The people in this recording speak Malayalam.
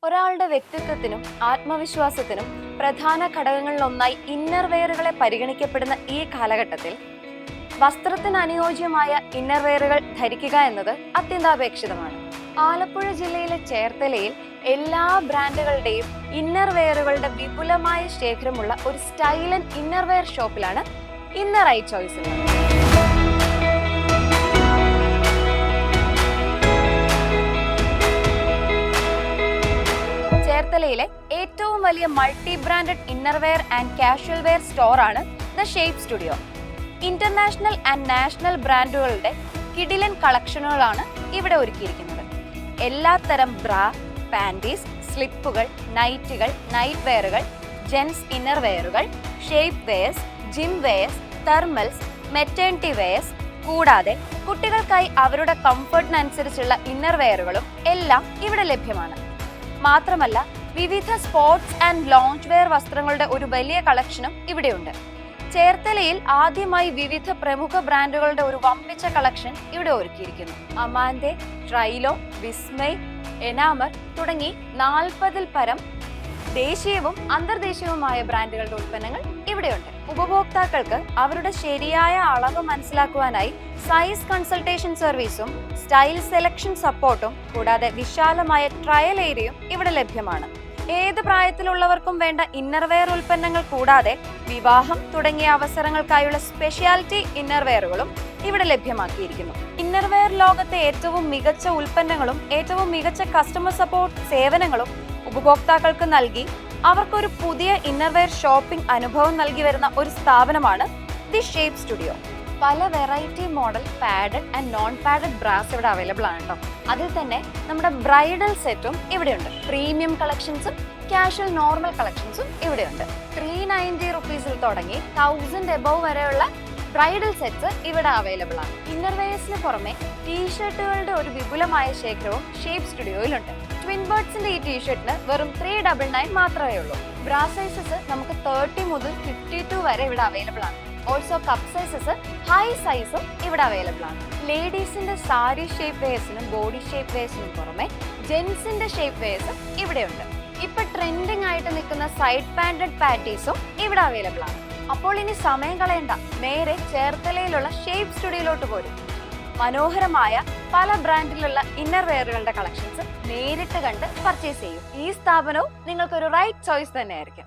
ഒരാളുടെ വ്യക്തിത്വത്തിനും ആത്മവിശ്വാസത്തിനും പ്രധാന ഘടകങ്ങളിലൊന്നായി ഇന്നർ വെയറുകളെ പരിഗണിക്കപ്പെടുന്ന ഈ കാലഘട്ടത്തിൽ വസ്ത്രത്തിന് അനുയോജ്യമായ ഇന്നർ വെയറുകൾ ധരിക്കുക എന്നത് അത്യന്താപേക്ഷിതമാണ്. ആലപ്പുഴ ജില്ലയിലെ ചേർത്തലയിൽ എല്ലാ ബ്രാൻഡുകളുടെയും ഇന്നർ വെയറുകളുടെ വിപുലമായ ശേഖരമുള്ള ഒരു സ്റ്റൈലൻ ഇന്നർ വെയർ ഷോപ്പിലാണ് ഇന്ന് റൈറ്റ് ചോയ്സ് ഉള്ളത്. ചേർത്തലയിലെ ഏറ്റവും വലിയ multi branded inner wear and casual wear സ്റ്റോറാണ് the shape studio. International and national ബ്രാൻഡുകളുടെ കിടിലൻ കളക്ഷനുകളാണ് ഇവിടെ ഒരുക്കിയിരിക്കുന്നത്. എല്ലാത്തരം ബ്രാ, പാൻറ്റീസ്, സ്ലിപ്പുകൾ, നൈറ്റുകൾ, നൈറ്റ് വെയറുകൾ, ജെൻസ് ഇന്നർ വെയറുകൾ, shape wears, gym wears, thermals, maternity wears, കൂടാതെ കുട്ടികൾക്കായി അവരുടെ കംഫർട്ടിനനുസരിച്ചുള്ള ഇന്നർ വെയറുകളും എല്ലാം ഇവിടെ ലഭ്യമാണ്. മാത്രമല്ല വിവിധ സ്പോർട്സ് ആൻഡ് ലോഞ്ച് വെയർ വസ്ത്രങ്ങളുടെ ഒരു വലിയ കളക്ഷനും ഇവിടെയുണ്ട്. ചേർത്തലയിൽ ആദ്യമായി വിവിധ പ്രമുഖ ബ്രാൻഡുകളുടെ ഒരു വമ്പിച്ച കളക്ഷൻ ഇവിടെ ഒരുക്കിയിരിക്കുന്നു. അമാൻഡെ, ട്രൈലോ, വിസ്മയ്, എനാമർ തുടങ്ങി 40-ൽ പരം ദേശീയവും അന്തർദേശീയവുമായ ബ്രാൻഡുകളുടെ ഉൽപ്പന്നങ്ങൾ ഇവിടെയുണ്ട്. ഉപഭോക്താക്കൾക്ക് അവരുടെ ശരിയായ അളവ് മനസ്സിലാക്കുവാനായി സൈസ് കൺസൾട്ടേഷൻ സർവീസും സ്റ്റൈൽ സെലക്ഷൻ സപ്പോർട്ടും കൂടാതെ വിശാലമായ ട്രയൽ ഏരിയയും ഇവിടെ ലഭ്യമാണ്. ഏത് പ്രായത്തിലുള്ളവർക്കും വേണ്ട ഇന്നർ വെയർ ഉൽപ്പന്നങ്ങൾ കൂടാതെ വിവാഹം തുടങ്ങിയ അവസരങ്ങൾക്കായുള്ള സ്പെഷ്യാലിറ്റി ഇന്നർ വെയറുകളും ഇവിടെ ലഭ്യമാക്കിയിരിക്കുന്നു. ഇന്നർ വെയർ ലോകത്തെ ഏറ്റവും മികച്ച ഉൽപ്പന്നങ്ങളും ഏറ്റവും മികച്ച കസ്റ്റമർ സപ്പോർട്ട് സേവനങ്ങളും ഉപഭോക്താക്കൾക്ക് നൽകി അവർക്കൊരു പുതിയ ഇന്നർ വെയർ ഷോപ്പിംഗ് അനുഭവം നൽകി വരുന്ന ഒരു സ്ഥാപനമാണ് ദി ഷേപ്പ് സ്റ്റുഡിയോ. പല variety model padded and non padded brass ഇവിടെ അവൈലബിൾ ആണ് കേട്ടോ. അതിൽ തന്നെ നമ്മുടെ ബ്രൈഡൽ സെറ്റും ഇവിടെയുണ്ട്. പ്രീമിയം കളക്ഷൻസും കാഷ്വൽ നോർമൽ കളക്ഷൻസും ഇവിടെയുണ്ട്. 390 റുപ്പീസിൽ തുടങ്ങി 1000 എബവ് വരെയുള്ള ബ്രൈഡൽ സെറ്റ്സ് ഇവിടെ അവൈലബിൾ ആണ്. ഇന്നർ വെയേഴ്സിന് പുറമെ ടീഷർട്ടുകളുടെ ഒരു വിപുലമായ ശേഖരവും ഷേപ്പ് സ്റ്റുഡിയോയിലുണ്ട്. ട്വിൻ ബേർഡ്സിന്റെ ഈ ടീഷർട്ടിന് വെറും 399 മാത്രമേ ഉള്ളൂ. ബ്രാ സൈസസ് നമുക്ക് 30 മുതൽ 52 വരെ ഇവിടെ അവൈലബിൾ ആണ്. ഓൾസോ കപ്പ് സൈസസ് ഹൈ സൈസും ഇവിടെ അവൈലബിൾ ആണ്. ലേഡീസിന്റെ സാരി ഷേപ്പ് വെയേഴ്സിനും ബോഡി ഷേപ്പ് വെയേഴ്സിനും പുറമെ ജെൻസിന്റെ ഷേപ്പ് വെയേഴ്സും ഇവിടെയുണ്ട്. ഇപ്പൊ ട്രെൻഡിങ് ആയിട്ട് നിൽക്കുന്ന സൈഡ് പാൻറ്റഡ് പാറ്റീസും ഇവിടെ അവൈലബിൾ ആണ്. അപ്പോൾ ഇനി സമയം കളയണ്ട, നേരെ ചേർത്തലയിലുള്ള ഷേപ്പ് സ്റ്റുഡിയോയിലോട്ട് പോരും. മനോഹരമായ പല ബ്രാൻഡിലുള്ള ഇന്നർ വെയറുകളുടെ കളക്ഷൻസ് നേരിട്ട് കണ്ട് പർച്ചേസ് ചെയ്യും. ഈ സ്ഥാപനവും നിങ്ങൾക്കൊരു റൈറ്റ് ചോയ്സ് തന്നെയായിരിക്കും.